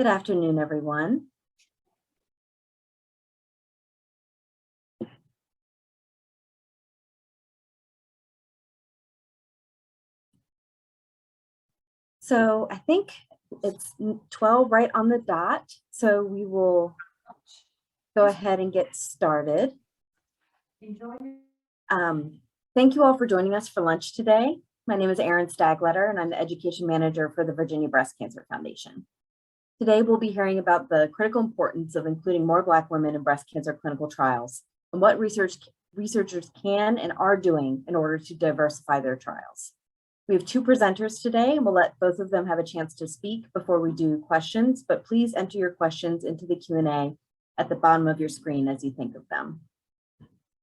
Good afternoon, everyone. So I think it's 12 right on the dot. So we will go ahead and get started. Thank you all for joining us for lunch today. My name is Erin Stagletter, and I'm the Education Manager for the Virginia Breast Cancer Foundation. Today, we'll be hearing about the critical importance of including more Black women in breast cancer clinical trials and what researchers can and are doing in order to diversify their trials. We have two presenters today, and we'll let both of them have a chance to speak before we do questions, but please enter your questions into the Q&A at the bottom of your screen as you think of them.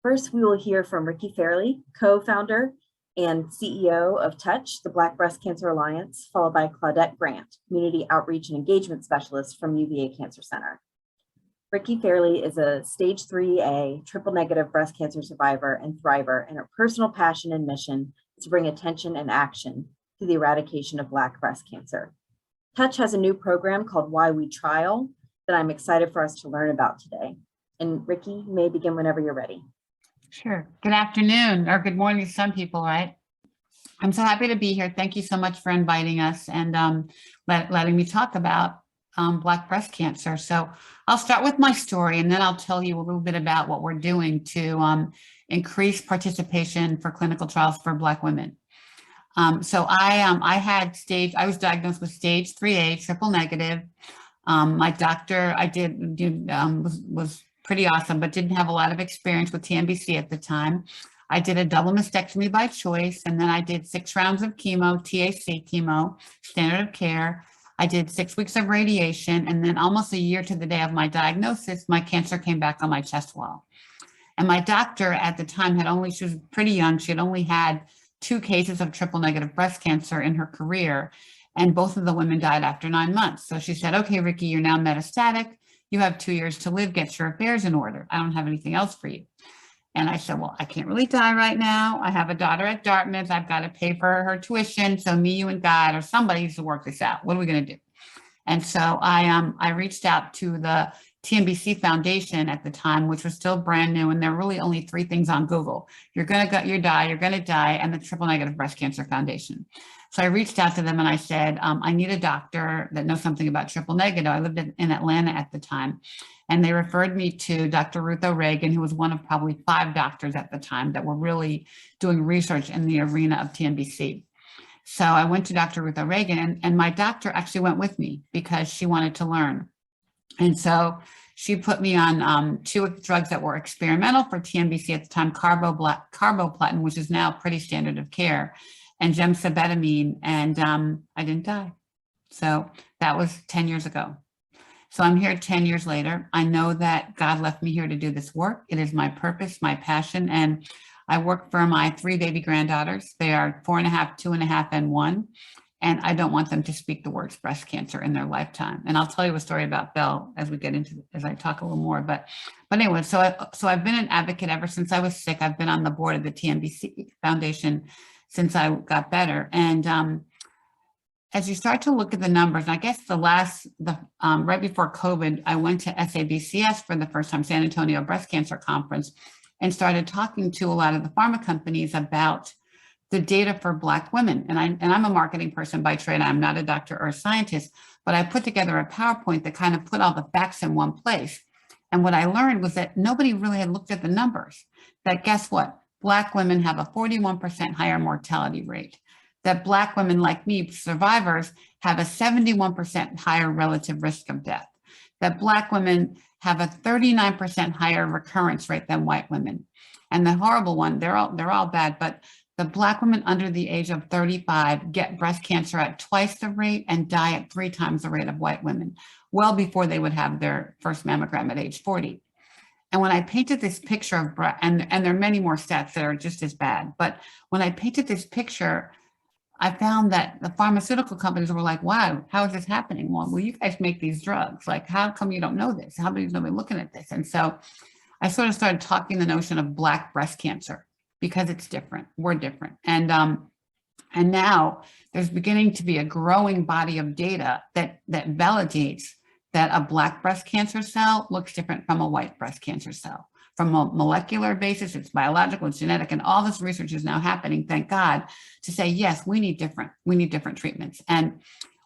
First, we will hear from Ricki Fairley, co-founder and CEO of Touch, the Black Breast Cancer Alliance, followed by Claudette Grant, Community Outreach and Engagement Specialist from UVA Cancer Center. Ricki Fairley is a stage 3A triple-negative breast cancer survivor and thriver, and her personal passion and mission is to bring attention and action to the eradication of Black breast cancer. Touch has a new program called Why We Trial that I'm excited for us to learn about today. And Ricki, you may begin whenever you're ready. Sure. Good afternoon, or good morning to some people, right? I'm so happy to be here. Thank you so much for inviting us and letting me talk about Black breast cancer. So I'll start with my story, and then I'll tell you a little bit about what we're doing to increase participation for clinical trials for Black women. So I was diagnosed with stage 3A triple negative. My doctor was pretty awesome, but didn't have a lot of experience with TNBC at the time. I did a double mastectomy by choice, and then I did 6 rounds of chemo, TAC chemo, standard of care. I did 6 weeks of radiation, and then almost a year to the day of my diagnosis, my cancer came back on my chest wall. And my doctor at the time she was pretty young, she had only had 2 cases of triple negative breast cancer in her career, and both of the women died after 9 months. So she said, okay, Ricki, you're now metastatic. You have 2 years to live, get your affairs in order. I don't have anything else for you. And I said, well, I can't really die right now. I have a daughter at Dartmouth. I've got to pay for her tuition. So me, you, and God, or somebody needs to work this out. What are we going to do? And so I reached out to the TNBC Foundation at the time, which was still brand new. And there were really only 3 things on Google. You're going to die, and the Triple Negative Breast Cancer Foundation. So I reached out to them and I said, I need a doctor that knows something about triple negative. I lived in Atlanta at the time. And they referred me to Dr. Ruth O'Regan, who was one of probably 5 doctors at the time that were really doing research in the arena of TNBC. So I went to Dr. Ruth O'Regan, and my doctor actually went with me because she wanted to learn. And so she put me on 2 drugs that were experimental for TNBC at the time, carboplatin, which is now pretty standard of care, and gemcitabine, and I didn't die. So that was 10 years ago. So I'm here 10 years later. I know that God left me here to do this work. It is my purpose, my passion, and I work for my 3 baby granddaughters. They are 4.5, 2.5, and 1. And I don't want them to speak the words breast cancer in their lifetime. And I'll tell you a story about Belle as I talk a little more. But anyway, so I've been an advocate ever since I was sick. I've been on the board of the TNBC Foundation since I got better. And as you start to look at the numbers, and I guess right before COVID, I went to SABCS for the first time, San Antonio Breast Cancer Conference, and started talking to a lot of the pharma companies about the data for Black women. And I'm a marketing person by trade. I'm not a doctor or a scientist, but I put together a PowerPoint that kind of put all the facts in one place. And what I learned was that nobody really had looked at the numbers. That guess what? Black women have a 41% higher mortality rate. That Black women like me, survivors, have a 71% higher relative risk of death. That Black women have a 39% higher recurrence rate than white women. And the horrible one, they're all bad, but the Black women under the age of 35 get breast cancer at twice the rate and die at 3 times the rate of white women, well before they would have their first mammogram at age 40. And when I painted this picture of breast, and there are many more stats that are just as bad, but when I painted this picture, I found that the pharmaceutical companies were like, wow, how is this happening? Well, you guys make these drugs. Like, how come you don't know this? How come nobody looking at this? And so I sort of started talking the notion of Black breast cancer because it's different. We're different. And now there's beginning to be a growing body of data that validates that a Black breast cancer cell looks different from a white breast cancer cell. From a molecular basis, it's biological, it's genetic, and all this research is now happening, thank God, to say, yes, we need different treatments. And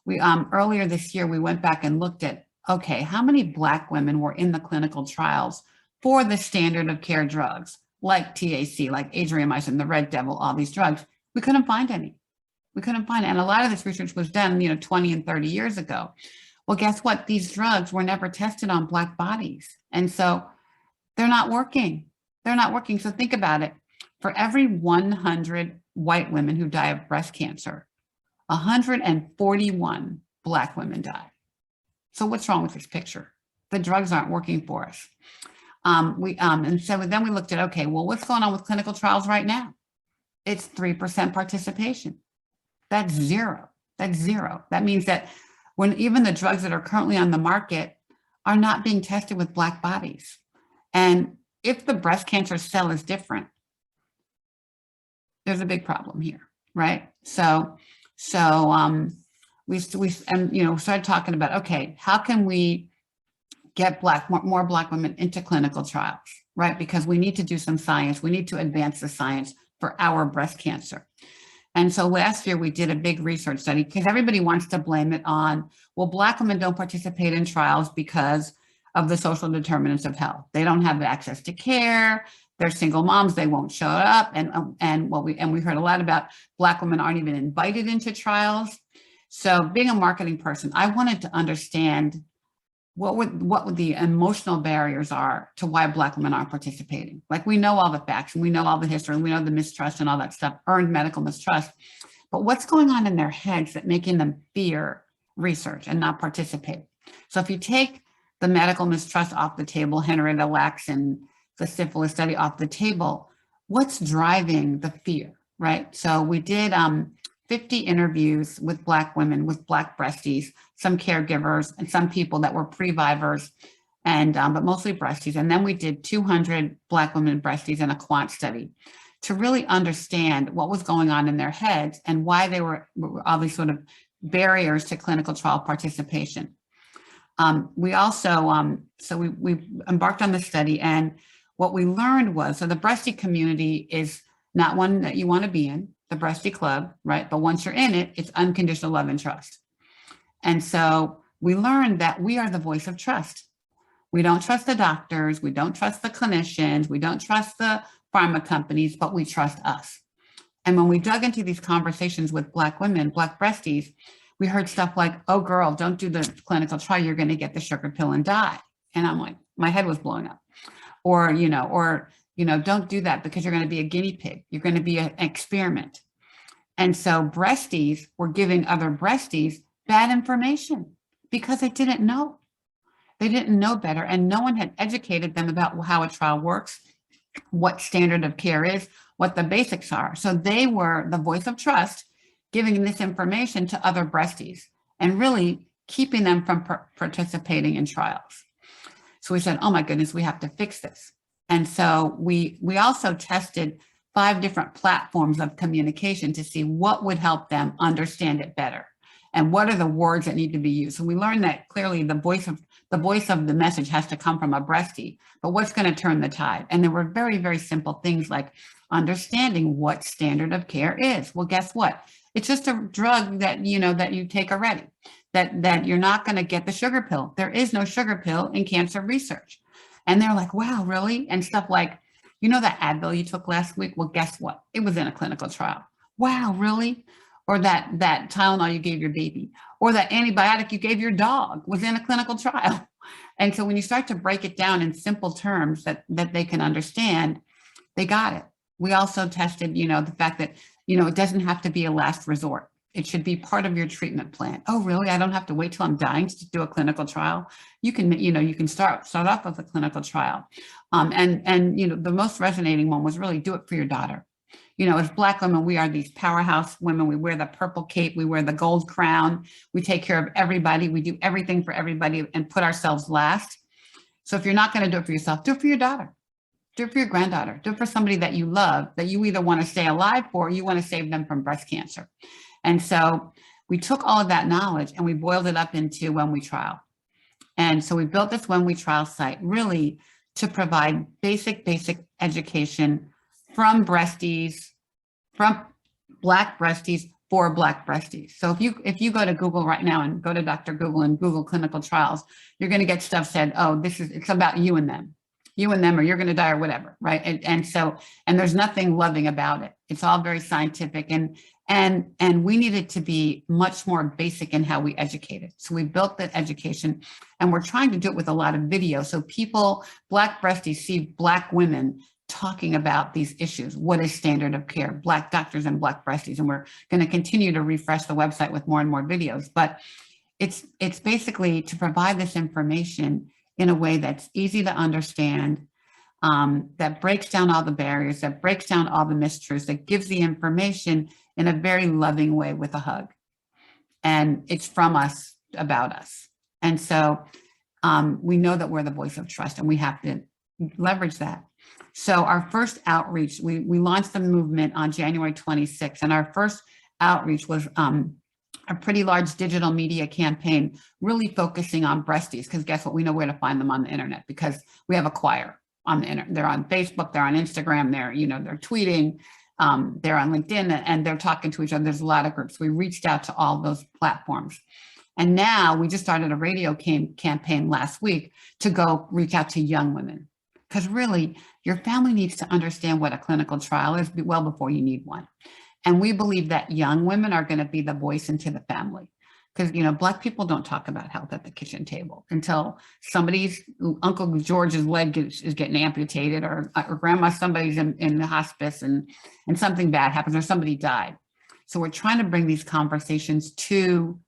we earlier this year, we went back and looked at, okay, how many Black women were in the clinical trials for the standard of care drugs, like TAC, like adriamycin, the Red Devil, all these drugs. We couldn't find any. We couldn't find it. And a lot of this research was done, 20 and 30 years ago. Well, guess what? These drugs were never tested on Black bodies. And so they're not working. They're not working. So think about it. For every 100 white women who die of breast cancer, 141 Black women die. So what's wrong with this picture? The drugs aren't working for us. And so then we looked at, okay, well, what's going on with clinical trials right now? It's 3% participation. That's zero. That's zero. That means that when even the drugs that are currently on the market are not being tested with Black bodies. And if the breast cancer cell is different, there's a big problem here, right? So we started talking about, okay, how can we get more Black women into clinical trials, right? Because we need to do some science. We need to advance the science for our breast cancer. And so last year we did a big research study because everybody wants to blame it on, well, Black women don't participate in trials because of the social determinants of health. They don't have access to care. They're single moms. They won't show up. And we heard a lot about Black women aren't even invited into trials. So being a marketing person, I wanted to understand what the emotional barriers are to why Black women aren't participating. Like, we know all the facts and we know all the history and we know the mistrust and all that stuff, earned medical mistrust, but what's going on in their heads that making them fear research and not participate? So if you take the medical mistrust off the table, Henrietta Lacks and the syphilis study off the table, what's driving the fear, right? So we did 50 interviews with Black women, with Black breasties, some caregivers, and some people that were previvors, and but mostly breasties. And then we did 200 Black women breasties in a quant study to really understand what was going on in their heads and why they were all these sort of barriers to clinical trial participation. We also, we embarked on the study, and what we learned was, so the breastie community is not one that you want to be in, the breastie club, right? But once you're in it, it's unconditional love and trust. And so we learned that we are the voice of trust. We don't trust the doctors, we don't trust the clinicians, we don't trust the pharma companies, but we trust us. And when we dug into these conversations with Black women, Black breasties, we heard stuff like, oh girl, don't do the clinical trial, you're gonna get the sugar pill and die. And I'm like, my head was blowing up. Or, don't do that because you're gonna be a guinea pig. You're gonna be an experiment. And so breasties were giving other breasties bad information because they didn't know. They didn't know better, and no one had educated them about how a trial works, what standard of care is, what the basics are. So they were the voice of trust, giving this information to other breasties and really keeping them from participating in trials. So we said, oh my goodness, we have to fix this. And so we also tested 5 different platforms of communication to see what would help them understand it better and what are the words that need to be used. So we learned that clearly the voice of the message has to come from a breastie, but what's going to turn the tide? And there were very, very simple things like understanding what standard of care is. Well, guess what? It's just a drug that you take already, that you're not going to get the sugar pill. There is no sugar pill in cancer research. And they're like, wow, really? And stuff like, that Advil you took last week? Well, guess what? It was in a clinical trial. Wow, really? Or that Tylenol you gave your baby, or that antibiotic you gave your dog was in a clinical trial. And so when you start to break it down in simple terms that they can understand, they got it. We also tested, the fact that, it doesn't have to be a last resort. It should be part of your treatment plan. Oh, really? I don't have to wait till I'm dying to do a clinical trial. You can start off with a clinical trial. And the most resonating one was really do it for your daughter. As Black women, we are these powerhouse women. We wear the purple cape, we wear the gold crown, we take care of everybody, we do everything for everybody and put ourselves last. So if you're not going to do it for yourself, do it for your daughter, do it for your granddaughter, do it for somebody that you love, that you either want to stay alive for, or you want to save them from breast cancer. And so we took all of that knowledge and we boiled it up into when we trial. And so we built this 1 week trial site really to provide basic education from breasties, from Black breasties for Black breasties. So if you go to Google right now and go to Dr. Google and Google clinical trials, you're going to get stuff said, oh, it's about you and them, or you're going to die or whatever, right? And there's nothing loving about it. It's all very scientific, and we needed to be much more basic in how we educate it. So we built that education, and we're trying to do it with a lot of video. So people, Black breasties, see Black women talking about these issues. What is standard of care? Black doctors and Black breasties. And we're going to continue to refresh the website with more and more videos. But it's basically to provide this information in a way that's easy to understand, that breaks down all the barriers, that breaks down all the mistruths, that gives the information in a very loving way with a hug. And it's from us, about us. And so we know that we're the voice of trust, and we have to leverage that. So our first outreach, we launched the movement on January 26th, and our first outreach was a pretty large digital media campaign, really focusing on breasties, because guess what? We know where to find them on the internet, because we have a choir on the internet. They're on Facebook, they're on Instagram, they're tweeting, they're on LinkedIn, and they're talking to each other. There's a lot of groups. We reached out to all those platforms. And now we just started a radio campaign last week to go reach out to young women. Because really, your family needs to understand what a clinical trial is well before you need one. And we believe that young women are going to be the voice into the family. Because, Black people don't talk about health at the kitchen table until Uncle George's leg is getting amputated, or somebody's in the hospice and something bad happens, or somebody died. So we're trying to bring these conversations to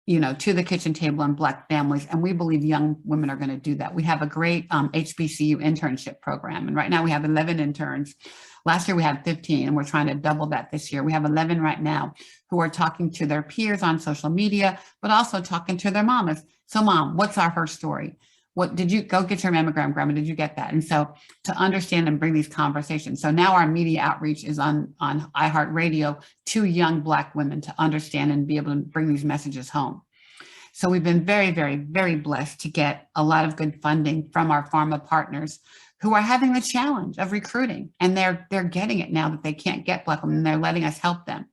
the kitchen table and Black families. And we believe young women are going to do that. We have a great HBCU internship program. And right now we have 11 interns. Last year we had 15, and we're trying to double that this year. We have 11 right now who are talking to their peers on social media, but also talking to their mamas. So Mom, what's her story? What did you go get your mammogram, Grandma? Did you get that? And so to understand and bring these conversations. So now our media outreach is on iHeartRadio to young Black women to understand and be able to bring these messages home. So we've been very, very, very blessed to get a lot of good funding from our pharma partners who are having the challenge of recruiting. And they're getting it now that they can't get Black women, and they're letting us help them.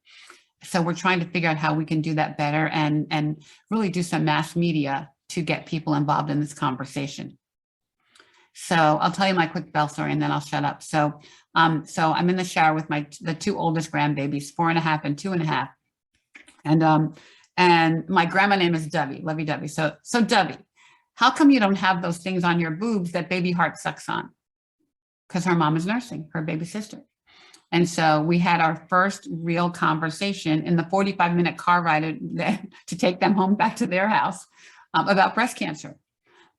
So we're trying to figure out how we can do that better and really do some mass media to get people involved in this conversation. So I'll tell you my quick bell story, and then I'll shut up. So I'm in the shower with the 2 oldest grandbabies, 4.5 and 2.5. And my grandma name is Dovey, Lovey Dovey. So Dovey, how come you don't have those things on your boobs that baby heart sucks on? Because her mom is nursing, her baby sister. And so we had our first real conversation in the 45-minute car ride to take them home back to their house about breast cancer.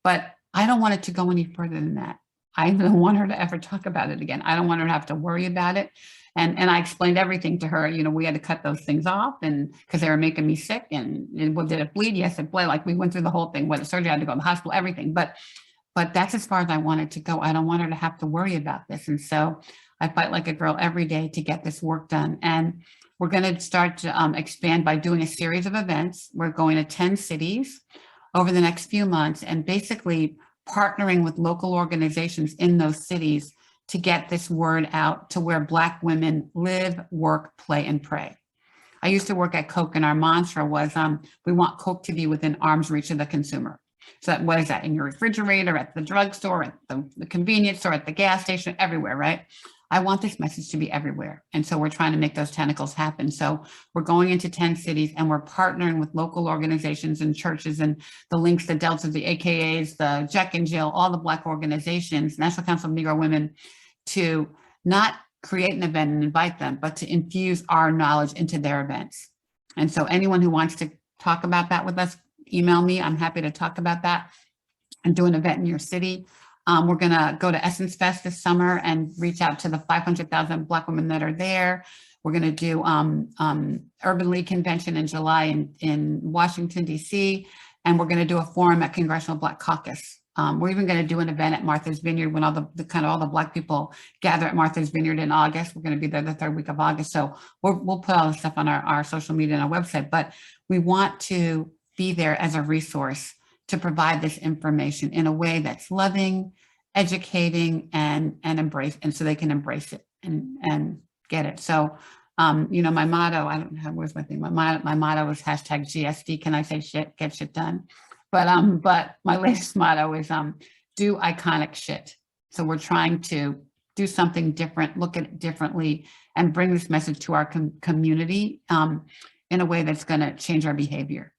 But I don't want it to go any further than that. I don't want her to ever talk about it again. I don't want her to have to worry about it. And I explained everything to her. We had to cut those things off, and because they were making me sick. And did it bleed? Yes, it bled. Like we went through the whole thing. Whether surgery, I had to go to the hospital, everything. But that's as far as I wanted to go. I don't want her to have to worry about this. And so I fight like a girl every day to get this work done. And we're going to start to expand by doing a series of events. We're going to 10 cities over the next few months, and basically partnering with local organizations in those cities to get this word out to where Black women live, work, play, and pray. I used to work at Coke, and our mantra was, we want Coke to be within arm's reach of the consumer. So what is that? In your refrigerator, at the drugstore, at the convenience store, at the gas station, everywhere, right? I want this message to be everywhere. And so we're trying to make those tentacles happen. So we're going into 10 cities, and we're partnering with local organizations and churches, and the links, the Deltas, the AKAs, the Jack and Jill, all the Black organizations, National Council of Negro Women, to not create an event and invite them, but to infuse our knowledge into their events. And so anyone who wants to talk about that with us, email me. I'm happy to talk about that and do an event in your city. We're going to go to Essence Fest this summer and reach out to the 500,000 Black women that are there. We're going to do Urban League Convention in July in Washington, D.C., and we're going to do a forum at Congressional Black Caucus. We're even going to do an event at Martha's Vineyard when all the Black people gather at Martha's Vineyard in August. We're going to be there the 3rd week of August. So we'll put all the stuff on our social media and our website, but we want to be there as a resource to provide this information in a way that's loving, educating, and embrace, and so they can embrace it and get it. So, my motto, I don't have, where's my thing? My motto is hashtag GSD. Can I say shit? Get shit done. But my latest motto is do iconic shit. So we're trying to do something different, look at it differently, and bring this message to our community in a way that's going to change our behavior.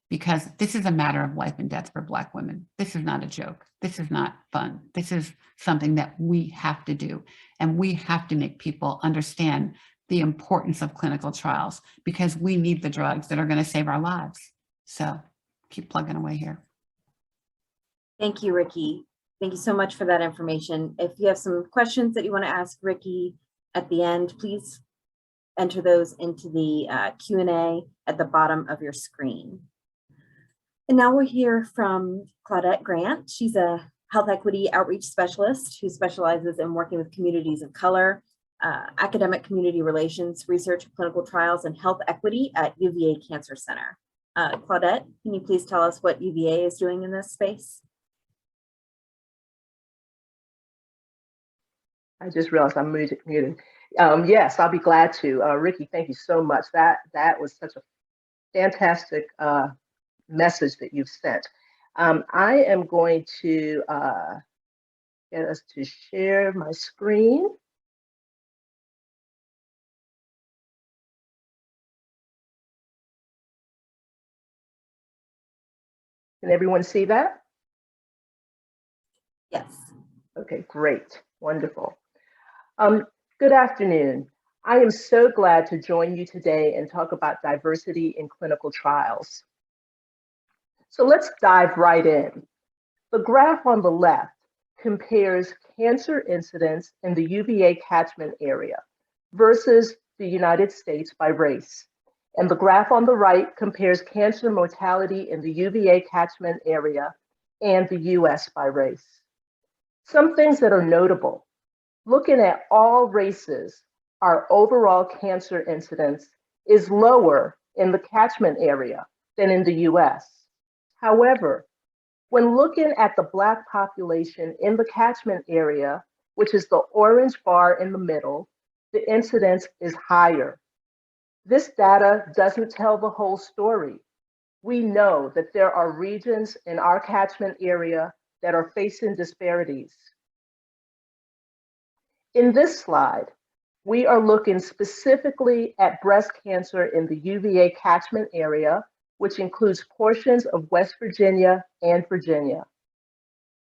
Because this is a matter of life and death for Black women. This is not a joke. This is not fun. This is something that we have to do. And we have to make people understand the importance of clinical trials, because we need the drugs that are going to save our lives. So keep plugging away here. Thank you, Ricki. Thank you so much for that information. If you have some questions that you want to ask Ricki at the end, please enter those into the Q&A at the bottom of your screen. And now we'll hear from Claudette Grant. She's a health equity outreach specialist who specializes in working with communities of color, academic community relations, research, clinical trials, and health equity at UVA Cancer Center. Claudette, can you please tell us what UVA is doing in this space? I just realized I'm muted. Yes, I'll be glad to. Ricki, thank you so much. That was such a fantastic message that you've sent. I am going to get us to share my screen. Can everyone see that? Yes. Okay, great, wonderful. Good afternoon. I am so glad to join you today and talk about diversity in clinical trials. So let's dive right in. The graph on the left compares cancer incidence in the UVA catchment area versus the United States by race. And the graph on the right compares cancer mortality in the UVA catchment area and the US by race. Some things that are notable. Looking at all races, our overall cancer incidence is lower in the catchment area than in the US. However, when looking at the Black population in the catchment area, which is the orange bar in the middle, the incidence is higher. This data doesn't tell the whole story. We know that there are regions in our catchment area that are facing disparities. In this slide, we are looking specifically at breast cancer in the UVA catchment area, which includes portions of West Virginia and Virginia.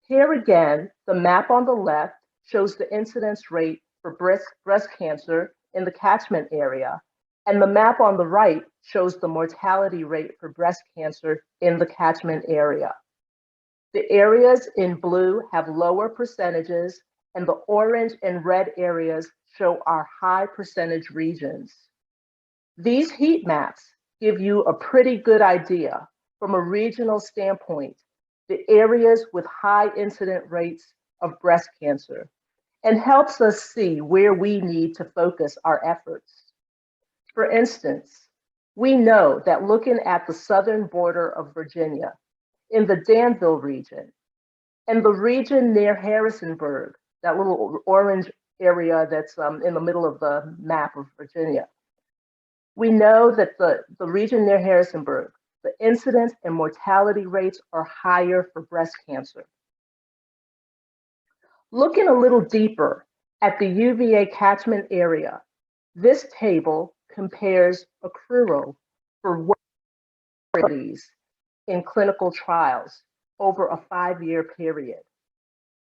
Here again, the map on the left shows the incidence rate for breast cancer in the catchment area, and the map on the right shows the mortality rate for breast cancer in the catchment area. The areas in blue have lower percentages, and the orange and red areas show our high percentage regions. These heat maps give you a pretty good idea from a regional standpoint, the areas with high incident rates of breast cancer, and helps us see where we need to focus our efforts. For instance, we know that looking at the southern border of Virginia, in the Danville region, and the region near Harrisonburg, that little orange area that's in the middle of the map of Virginia, we know that the region near Harrisonburg, the incidence and mortality rates are higher for breast cancer. Looking a little deeper at the UVA catchment area, this table compares accrual for studies in clinical trials over a 5-year period.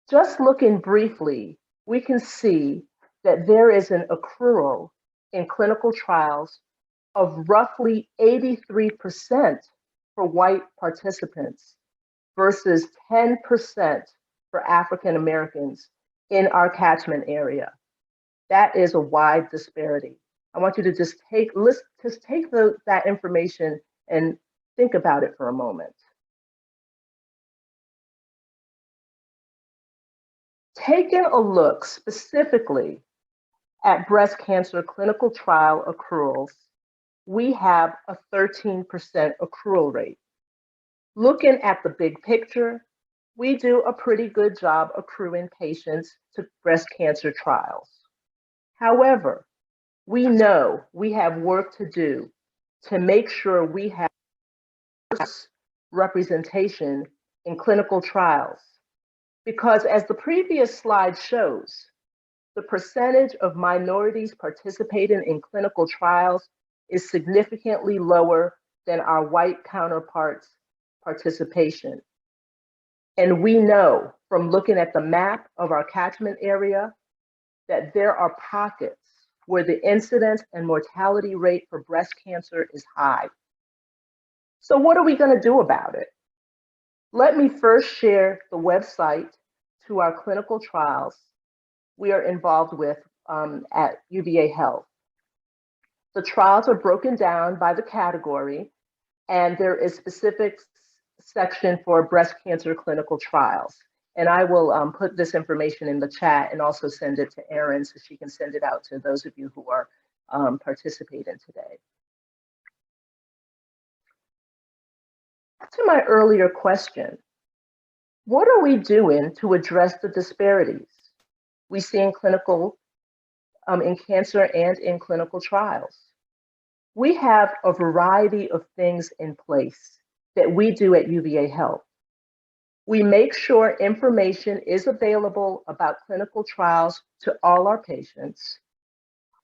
Just looking briefly, we can see that there is an accrual in clinical trials of roughly 83% for white participants versus 10% for African Americans in our catchment area. That is a wide disparity. I want you to just take that information and think about it for a moment. Taking a look specifically at breast cancer clinical trial accruals, we have a 13% accrual rate. Looking at the big picture, we do a pretty good job accruing patients to breast cancer trials. However, we know we have work to do to make sure we have representation in clinical trials. Because as the previous slide shows, the percentage of minorities participating in clinical trials is significantly lower than our white counterparts' participation. And we know from looking at the map of our catchment area that there are pockets where the incidence and mortality rate for breast cancer is high. So what are we going to do about it? Let me first share the website to our clinical trials we are involved with at UVA Health. The trials are broken down by the category, and there is specific section for breast cancer clinical trials. And I will put this information in the chat and also send it to Erin so she can send it out to those of you who are participating today. To my earlier question, what are we doing to address the disparities we see in clinical, in cancer and in clinical trials? We have a variety of things in place that we do at UVA Health. We make sure information is available about clinical trials to all our patients.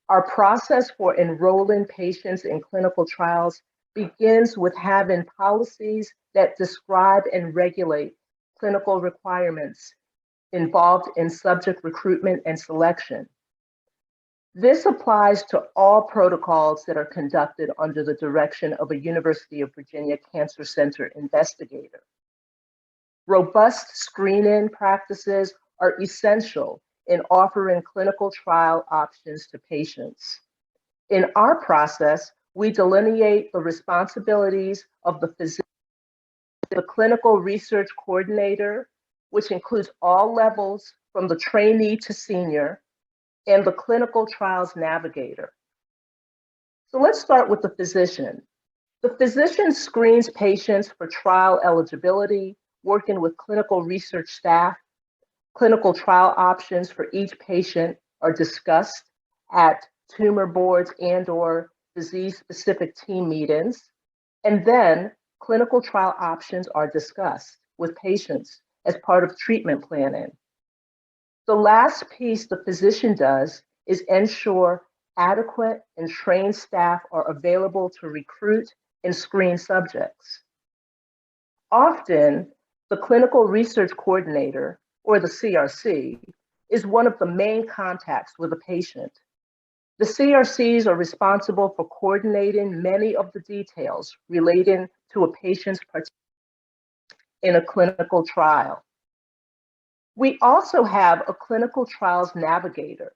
Our process for enrolling patients in clinical trials begins with having policies that describe and regulate clinical requirements involved in subject recruitment and selection. This applies to all protocols that are conducted under the direction of a University of Virginia Cancer Center investigator. Robust screening practices are essential in offering clinical trial options to patients. In our process, we delineate the responsibilities of the physician, the clinical research coordinator, which includes all levels from the trainee to senior, and the clinical trials navigator. So let's start with the physician. The physician screens patients for trial eligibility, working with clinical research staff. Clinical trial options for each patient are discussed at tumor boards and/or disease-specific team meetings. And then clinical trial options are discussed with patients as part of treatment planning. The last piece the physician does is ensure adequate and trained staff are available to recruit and screen subjects. Often, the clinical research coordinator, or the CRC, is one of the main contacts with a patient. The CRCs are responsible for coordinating many of the details relating to a patient's participation in a clinical trial. We also have a clinical trials navigator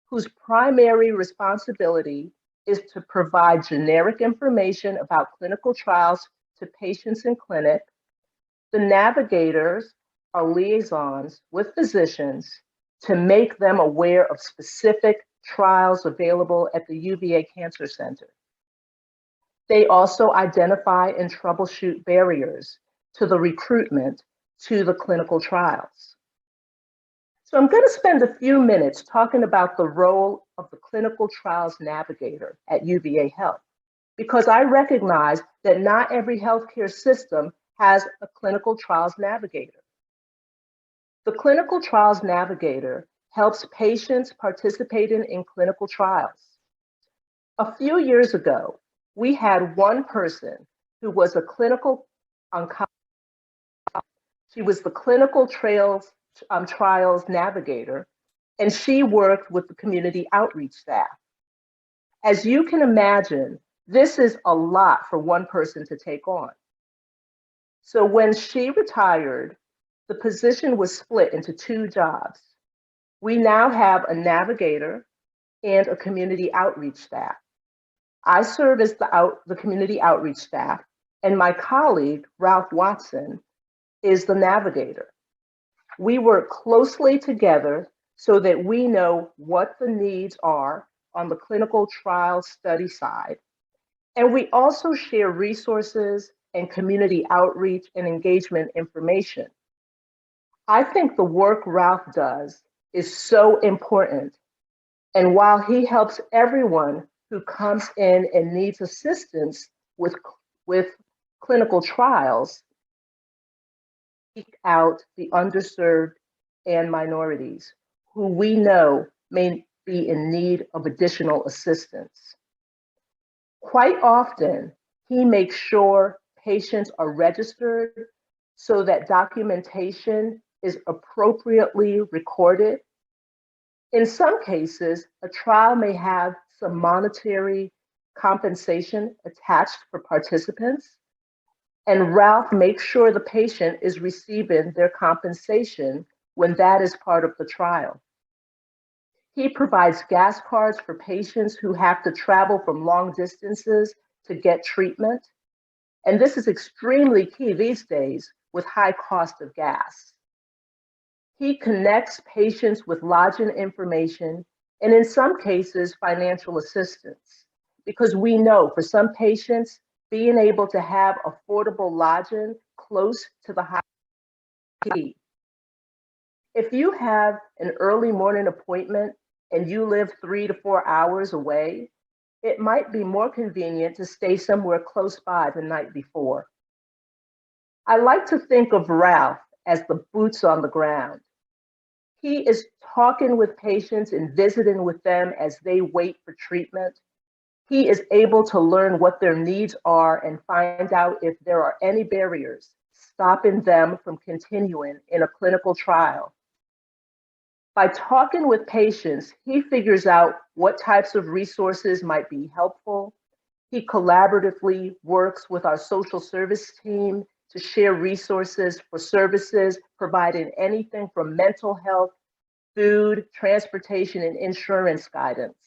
whose primary responsibility is to provide generic information about clinical trials to patients in clinic. The navigators are liaisons with physicians to make them aware of specific trials available at the UVA Cancer Center. They also identify and troubleshoot barriers to the recruitment to the clinical trials. So I'm going to spend a few minutes talking about the role of the clinical trials navigator at UVA Health, because I recognize that not every healthcare system has a clinical trials navigator. The clinical trials navigator helps patients participating in clinical trials. A few years ago, we had one person who was a clinical oncologist. She was the clinical trials navigator, and she worked with the community outreach staff. As you can imagine, this is a lot for one person to take on. So when she retired, the position was split into two jobs. We now have a navigator and a community outreach staff. I serve as the community outreach staff, and my colleague, Ralph Watson, is the navigator. We work closely together so that we know what the needs are on the clinical trial study side. And we also share resources and community outreach and engagement information. I think the work Ralph does is so important. And while he helps everyone who comes in and needs assistance with clinical trials, seek out the underserved and minorities who we know may be in need of additional assistance. Quite often, he makes sure patients are registered so that documentation is appropriately recorded. In some cases, a trial may have some monetary compensation attached for participants, and Ralph makes sure the patient is receiving their compensation when that is part of the trial. He provides gas cards for patients who have to travel from long distances to get treatment. And this is extremely key these days with high cost of gas. He connects patients with lodging information and in some cases, financial assistance, because we know for some patients, being able to have affordable lodging close to the hospital is key. If you have an early morning appointment and you live 3 to 4 hours away, it might be more convenient to stay somewhere close by the night before. I like to think of Ralph as the boots on the ground. He is talking with patients and visiting with them as they wait for treatment. He is able to learn what their needs are and find out if there are any barriers stopping them from continuing in a clinical trial. By talking with patients, he figures out what types of resources might be helpful. He collaboratively works with our social service team to share resources for services, providing anything from mental health, food, transportation, and insurance guidance.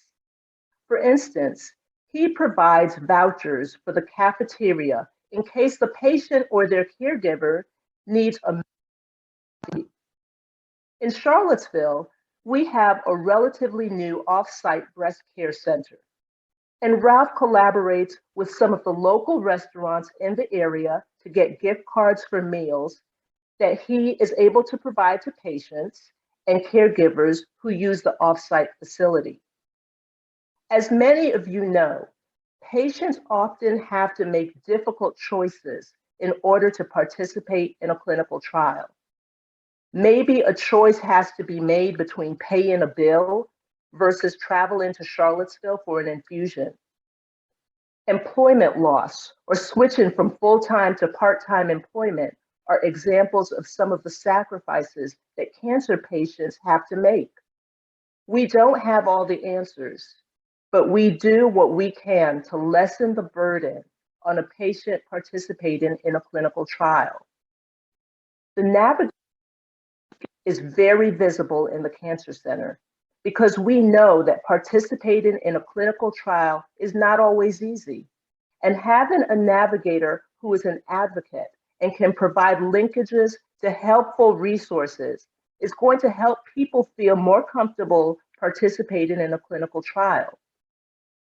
For instance, he provides vouchers for the cafeteria in case the patient or their caregiver needs a meal. In Charlottesville, we have a relatively new off-site breast care center. And Ralph collaborates with some of the local restaurants in the area to get gift cards for meals that he is able to provide to patients and caregivers who use the off-site facility. As many of you know, patients often have to make difficult choices in order to participate in a clinical trial. Maybe a choice has to be made between paying a bill versus traveling to Charlottesville for an infusion. Employment loss or switching from full-time to part-time employment are examples of some of the sacrifices that cancer patients have to make. We don't have all the answers, but we do what we can to lessen the burden on a patient participating in a clinical trial. The navigation is very visible in the Cancer Center because we know that participating in a clinical trial is not always easy. And having a navigator who is an advocate and can provide linkages to helpful resources is going to help people feel more comfortable participating in a clinical trial.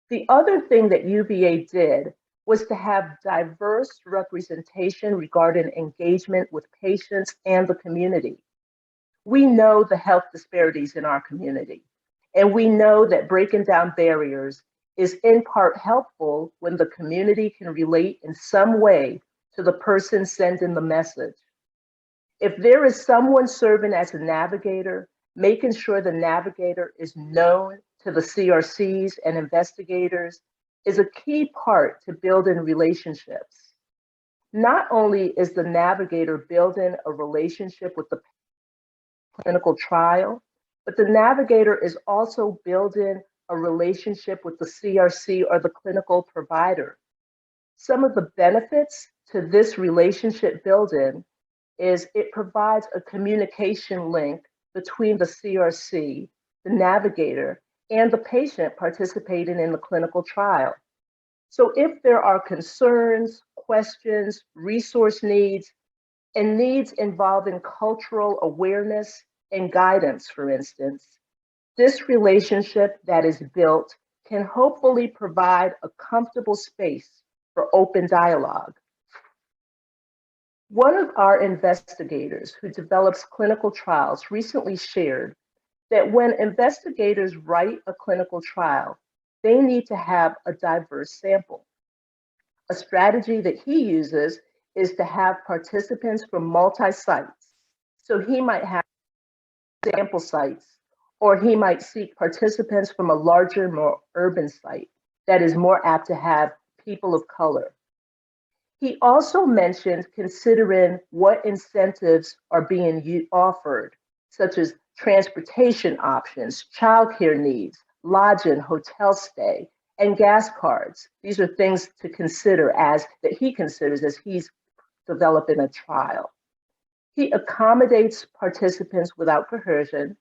The other thing that UVA did was to have diverse representation regarding engagement with patients and the community. We know the health disparities in our community, and we know that breaking down barriers is in part helpful when the community can relate in some way to the person sending the message. If there is someone serving as a navigator, making sure the navigator is known to the CRCs and investigators is a key part to building relationships. Not only is the navigator building a relationship with the clinical trial, but the navigator is also building a relationship with the CRC or the clinical provider. Some of the benefits to this relationship building is it provides a communication link between the CRC, the navigator, and the patient participating in the clinical trial. So if there are concerns, questions, resource needs, and needs involving cultural awareness and guidance, for instance, this relationship that is built can hopefully provide a comfortable space for open dialogue. One of our investigators who develops clinical trials recently shared that when investigators write a clinical trial, they need to have a diverse sample. A strategy that he uses is to have participants from multi-sites. So he might have sample sites, or he might seek participants from a larger, more urban site that is more apt to have people of color. He also mentioned considering what incentives are being offered, such as transportation options, childcare needs, lodging, hotel stay, and gas cards. These are things to consider that he considers as he's developing a trial. He accommodates participants without coercion,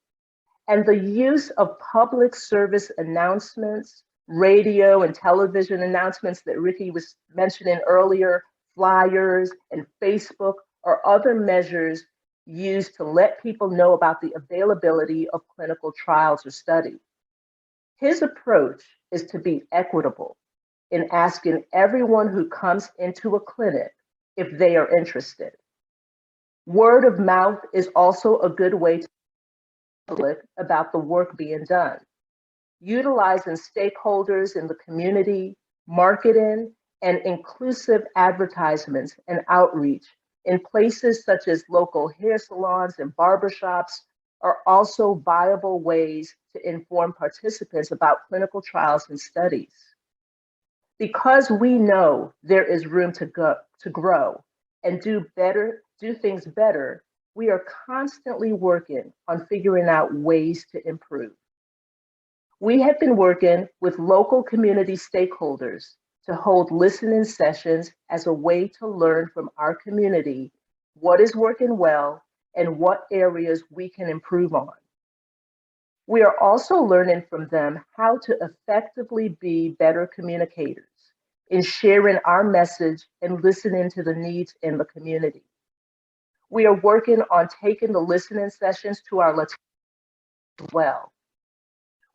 and the use of public service announcements, radio and television announcements that Ricki was mentioning earlier, flyers and Facebook or other measures used to let people know about the availability of clinical trials or studies. His approach is to be equitable in asking everyone who comes into a clinic if they are interested. Word of mouth is also a good way to public about the work being done. Utilizing stakeholders in the community, marketing, and inclusive advertisements and outreach in places such as local hair salons and barbershops are also viable ways to inform participants about clinical trials and studies. Because we know there is room to grow and do things better, we are constantly working on figuring out ways to improve. We have been working with local community stakeholders to hold listening sessions as a way to learn from our community what is working well and what areas we can improve on. We are also learning from them how to effectively be better communicators in sharing our message and listening to the needs in the community. We are working on taking the listening sessions to our Latino as well.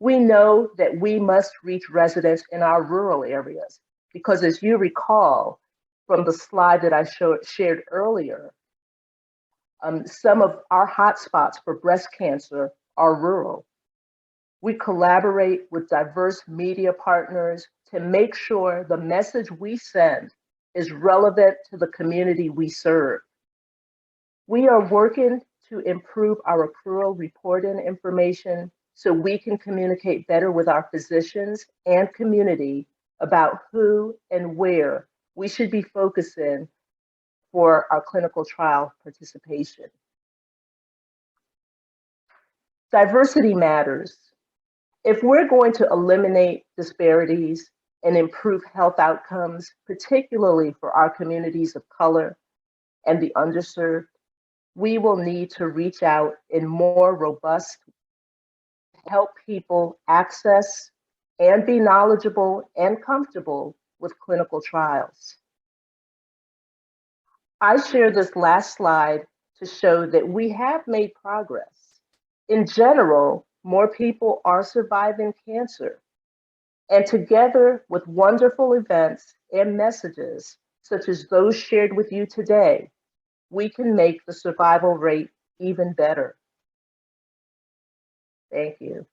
We know that we must reach residents in our rural areas because, as you recall from the slide that I shared earlier, some of our hotspots for breast cancer are rural. We collaborate with diverse media partners to make sure the message we send is relevant to the community we serve. We are working to improve our accrual reporting information so we can communicate better with our physicians and community about who and where we should be focusing for our clinical trial participation. Diversity matters. If we're going to eliminate disparities and improve health outcomes, particularly for our communities of color and the underserved, we will need to reach out in more robust ways to help people access and be knowledgeable and comfortable with clinical trials. I share this last slide to show that we have made progress. In general, more people are surviving cancer. And together with wonderful events and messages, such as those shared with you today, we can make the survival rate even better. Thank you.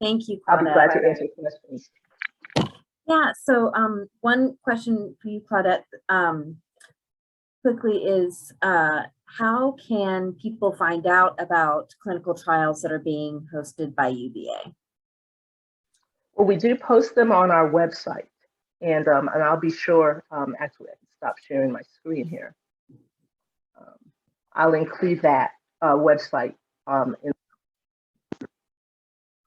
Thank you, I'll be Claudette. glad to answer questions. Yeah, so one question for you, Claudette, quickly is how can people find out about clinical trials that are being hosted by UVA? Well, we do post them on our website, and I'll be sure, actually I can stop sharing my screen here. I'll include that website in.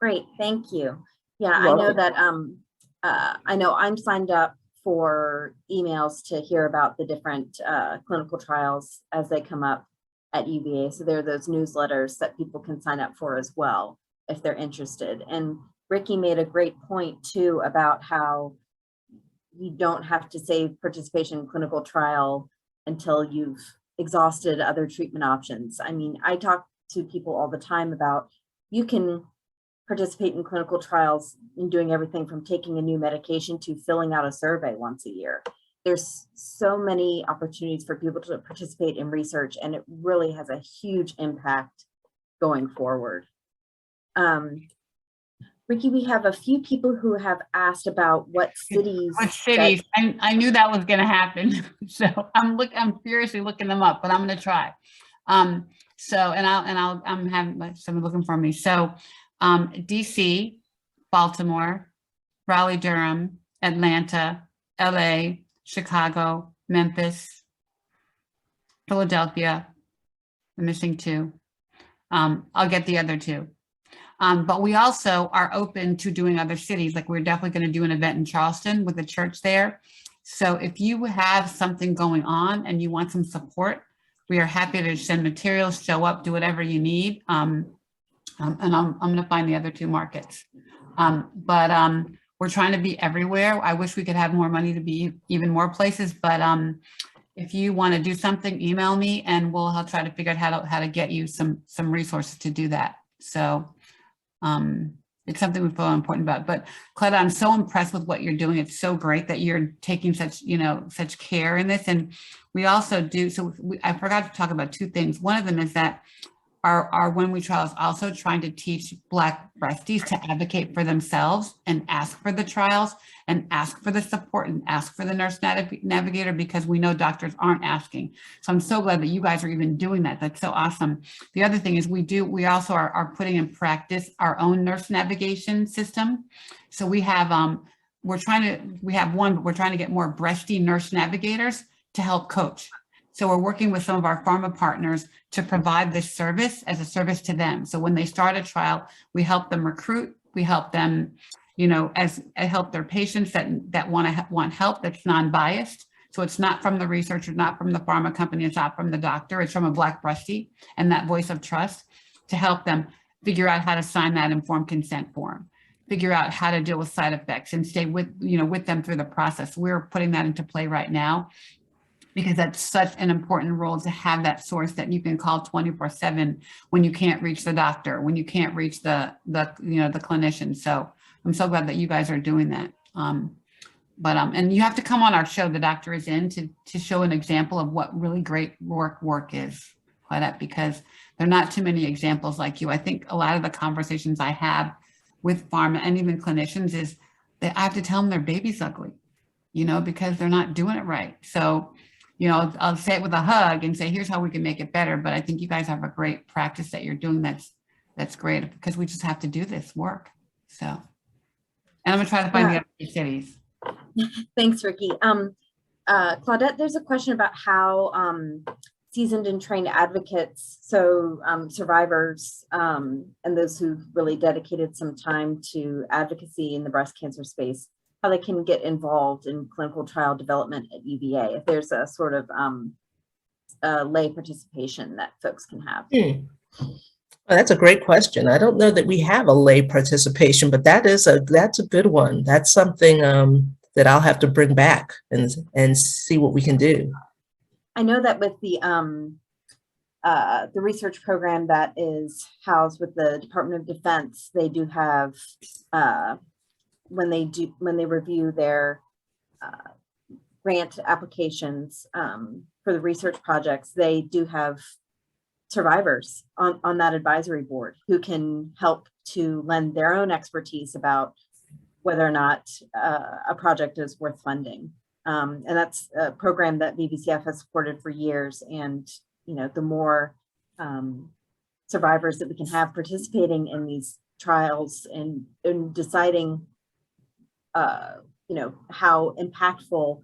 Great, thank you. Yeah, You're I know welcome. that I know I'm signed up for emails to hear about the different clinical trials as they come up at UVA. So there are those newsletters that people can sign up for as well if they're interested. And Ricki made a great point too about how you don't have to say participation in clinical trial until you've exhausted other treatment options. I mean, I talk to people all the time about you can participate in clinical trials in doing everything from taking a new medication to filling out a survey once a year. there's so many opportunities for people to participate in research, and it really has a huge impact going forward. Ricki, we have a few people who have asked about what cities. What cities? I knew that was going to happen. So I'm furiously looking them up, but I'm going to try. I'm having someone looking for me. So DC, Baltimore, Raleigh, Durham, Atlanta, LA, Chicago, Memphis, Philadelphia. I'm missing 2. I'll get the other 2. But we also are open to doing other cities. Like we're definitely going to do an event in Charleston with the church there. So if you have something going on and you want some support, we are happy to send materials, show up, do whatever you need. And I'm going to find the other 2 markets. We're trying to be everywhere. I wish we could have more money to be even more places, but if you want to do something, email me and I'll try to figure out how to get you some resources to do that. So it's something we feel important about. But Claudette, I'm so impressed with what you're doing. It's so great that you're taking such care in this. And we also do, I forgot to talk about 2 things. One of them is that our When We Trial is also trying to teach Black breasties to advocate for themselves and ask for the trials and ask for the support and ask for the nurse navigator, because we know doctors aren't asking. So I'm so glad that you guys are even doing that. That's so awesome. The other thing is we also are putting in practice our own nurse navigation system. So we have, we're trying to get more breasty nurse navigators to help coach. So we're working with some of our pharma partners to provide this service as a service to them. So when they start a trial, we help them recruit, we help them, help their patients that want help that's non-biased. So it's not from the researcher, not from the pharma company, it's not from the doctor, it's from a Black breastie and that voice of trust to help them figure out how to sign that informed consent form, figure out how to deal with side effects and stay with them through the process. We're putting that into play right now, because that's such an important role to have that source that you can call 24/7 when you can't reach the doctor, when you can't reach the clinician. So I'm so glad that you guys are doing that. And you have to come on our show, The Doctor Is In, to show an example of what really great work is, Claudette, because there are not too many examples like you. I think a lot of the conversations I have with pharma and even clinicians is that I have to tell them their baby's ugly, because they're not doing it right. So I'll say it with a hug and say, here's how we can make it better. But I think you guys have a great practice that you're doing. That's great, because we just have to do this work. So, and I'm gonna try to find the other cities. Thanks, Ricki. Claudette, there's a question about how seasoned and trained advocates, so survivors and those who've really dedicated some time to advocacy in the breast cancer space, how they can get involved in clinical trial development at UVA, if there's a sort of lay participation that folks can have. Well, that's a great question. I don't know that we have a lay participation, but that's a good one. That's something that I'll have to bring back and see what we can do. I know that with the research program that is housed with the Department of Defense, they do have when they review their grant applications for the research projects, they do have survivors on that advisory board who can help to lend their own expertise about whether or not a project is worth funding. And that's a program that VBCF has supported for years. And, the more survivors that we can have participating in these trials and in deciding how impactful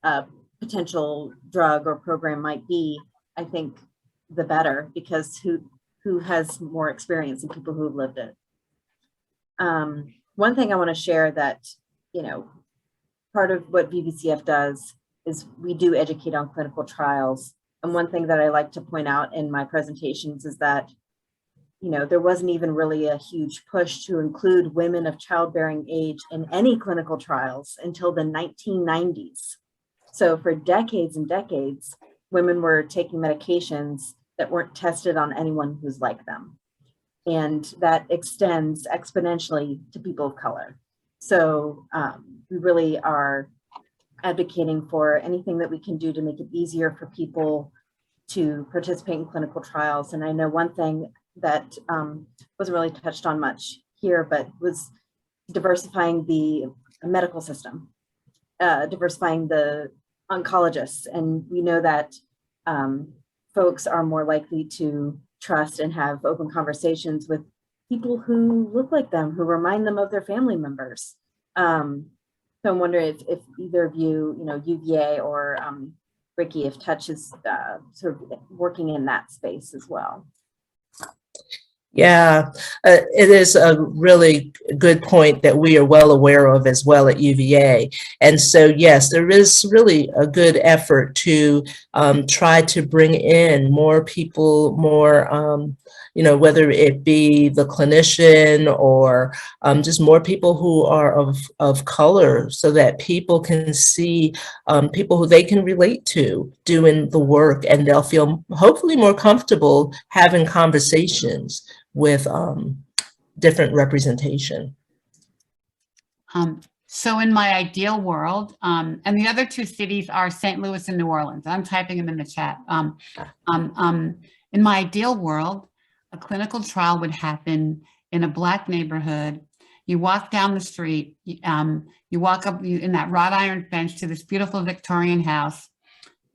a potential drug or program might be, I think the better, because who has more experience than people who have lived it. One thing I want to share that, part of what VBCF does is we do educate on clinical trials. And one thing that I like to point out in my presentations is that there wasn't even really a huge push to include women of childbearing age in any clinical trials until the 1990s. So for decades and decades, women were taking medications that weren't tested on anyone who's like them. And that extends exponentially to people of color. So we really are advocating for anything that we can do to make it easier for people to participate in clinical trials. And I know one thing that wasn't really touched on much here, but was diversifying the medical system, diversifying the oncologists. And we know that folks are more likely to trust and have open conversations with people who look like them, who remind them of their family members. So I'm wondering if either of you, UVA or Ricki, if Touch is sort of working in that space as well. Yeah, it is a really good point that we are well aware of as well at UVA. And so, yes, there is really a good effort to try to bring in more people, more, whether it be the clinician or just more people who are of color, so that people can see people who they can relate to doing the work, and they'll feel hopefully more comfortable having conversations with different representation. So in my ideal world, and the other two cities are St. Louis and New Orleans. I'm typing them in the chat. In my ideal world, a clinical trial would happen in a Black neighborhood. You walk down the street, you walk up in that wrought iron bench to this beautiful Victorian house.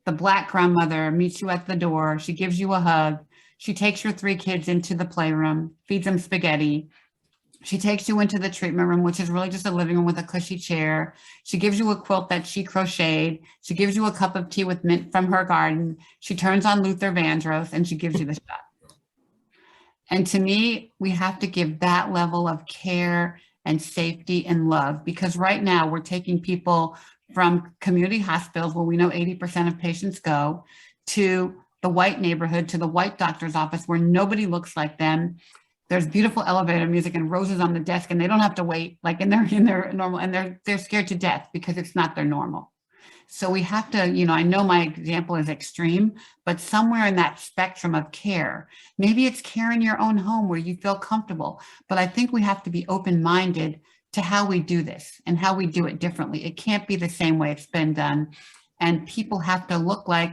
The Black grandmother meets you at the door. She gives you a hug. She takes your 3 kids into the playroom, feeds them spaghetti. She takes you into the treatment room, which is really just a living room with a cushy chair. She gives you a quilt that she crocheted. She gives you a cup of tea with mint from her garden. She turns on Luther Vandross and she gives you the shot. And to me, we have to give that level of care and safety and love, because right now we're taking people from community hospitals where we know 80% of patients go to the white neighborhood, to the white doctor's office where nobody looks like them. There's beautiful elevator music and roses on the desk, and they don't have to wait like in their normal, and they're scared to death because it's not their normal. So we have to, I know my example is extreme, but somewhere in that spectrum of care, maybe it's care in your own home where you feel comfortable, but I think we have to be open-minded to how we do this and how we do it differently. It can't be the same way it's been done. And people have to look like,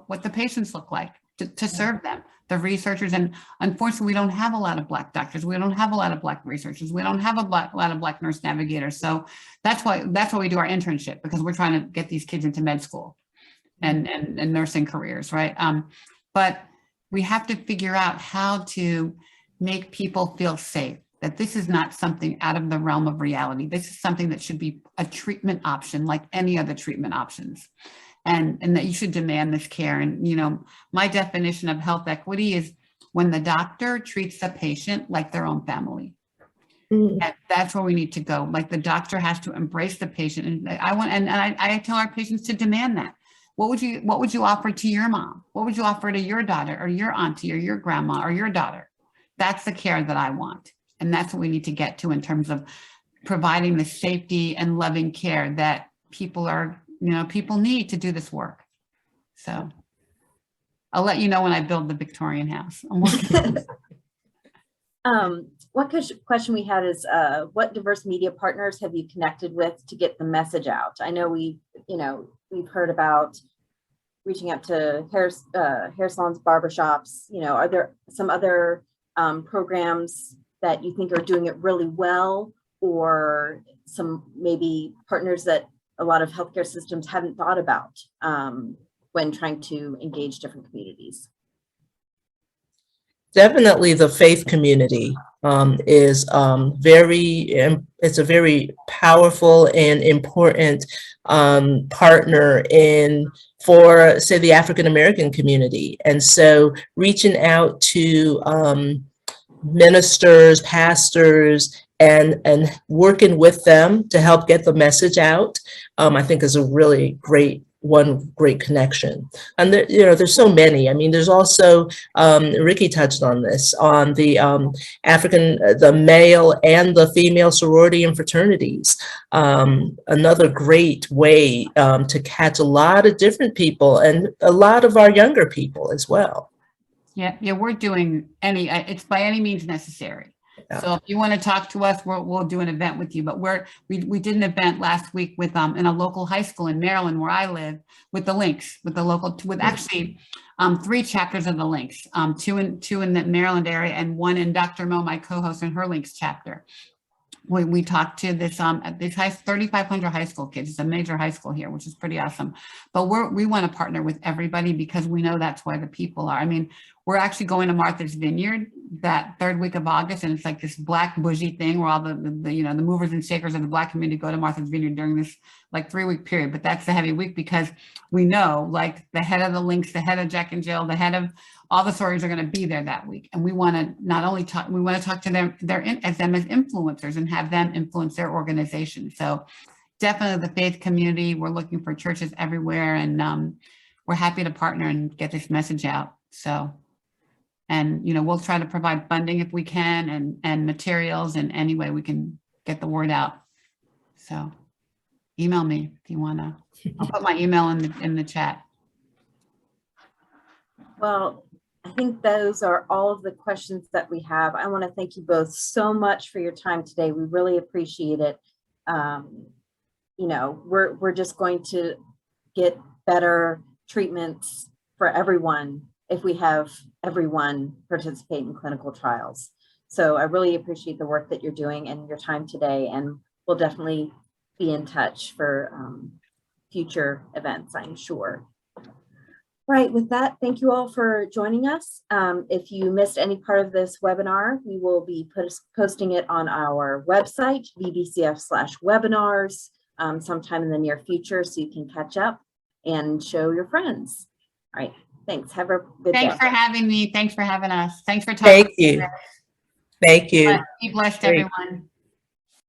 what the patients look like to serve them, the researchers. And unfortunately, we don't have a lot of Black doctors. We don't have a lot of Black researchers. We don't have a lot of Black nurse navigators. So that's why we do our internship, because we're trying to get these kids into med school and nursing careers, right? But we have to figure out how to make people feel safe, that this is not something out of the realm of reality. This is something that should be a treatment option like any other treatment options. And that you should demand this care. And, my definition of health equity is when the doctor treats the patient like their own family. And that's where we need to go. Like, the doctor has to embrace the patient. And I tell our patients to demand that. What would you offer to your mom? What would you offer to your daughter or your auntie or your grandma or your daughter? That's the care that I want. And that's what we need to get to in terms of providing the safety and loving care that people need to do this work. So I'll let you know when I build the Victorian house. I'm working. One question we had is, what diverse media partners have you connected with to get the message out? I know we've heard about reaching out to hair salons, barbershops. Are there some other programs that you think are doing it really well, or some maybe partners that a lot of healthcare systems haven't thought about when trying to engage different communities? Definitely the faith community is it's a very powerful and important partner for, say, the African American community. And so reaching out to ministers, pastors, and working with them to help get the message out, I think is a really great connection. And there's so many. I mean, there's also, Ricki touched on this, on the the male and the female sorority and fraternities. Another great way to catch a lot of different people, and a lot of our younger people as well. Yeah, we're doing it's by any means necessary. So if you want to talk to us, we'll do an event with you. But we did an event last week with in a local high school in Maryland where I live with the links with the local with actually 3 chapters of the links, two in the Maryland area and one in Dr. Mo, my co-host, and her links chapter. We talked to this 3,500 high school kids. It's a major high school here, which is pretty awesome. But we want to partner with everybody because we know that's where the people are. I mean, we're actually going to Martha's Vineyard that 3rd week of August, and it's like this black bougie thing where all the movers and shakers of the Black community go to Martha's Vineyard during this like 3-week period. But that's the heavy week because we know like the head of the links, the head of Jack and Jill, the head of all the stories are going to be there that week. And we want to not only talk, we want to talk to them, as influencers and have them influence their organization. So definitely the faith community, we're looking for churches everywhere, and we're happy to partner and get this message out. So, and, we'll try to provide funding if we can and materials in any way we can get the word out. So email me if you want to. I'll put my email in the chat. Well, I think those are all of the questions that we have. I want to thank you both so much for your time today. We really appreciate it. We're just going to get better treatments for everyone if we have everyone participate in clinical trials. So I really appreciate the work that you're doing and your time today, and we'll definitely be in touch for future events, I'm sure. Right, with that, thank you all for joining us. If you missed any part of this webinar, we will be posting it on our website, vbcf/webinars, sometime in the near future, so you can catch up and show your friends. All right, thanks. Have a good day. Thanks for having me. Thanks for having us. Thanks for talking. Thank you. Thank you. Be blessed, everyone.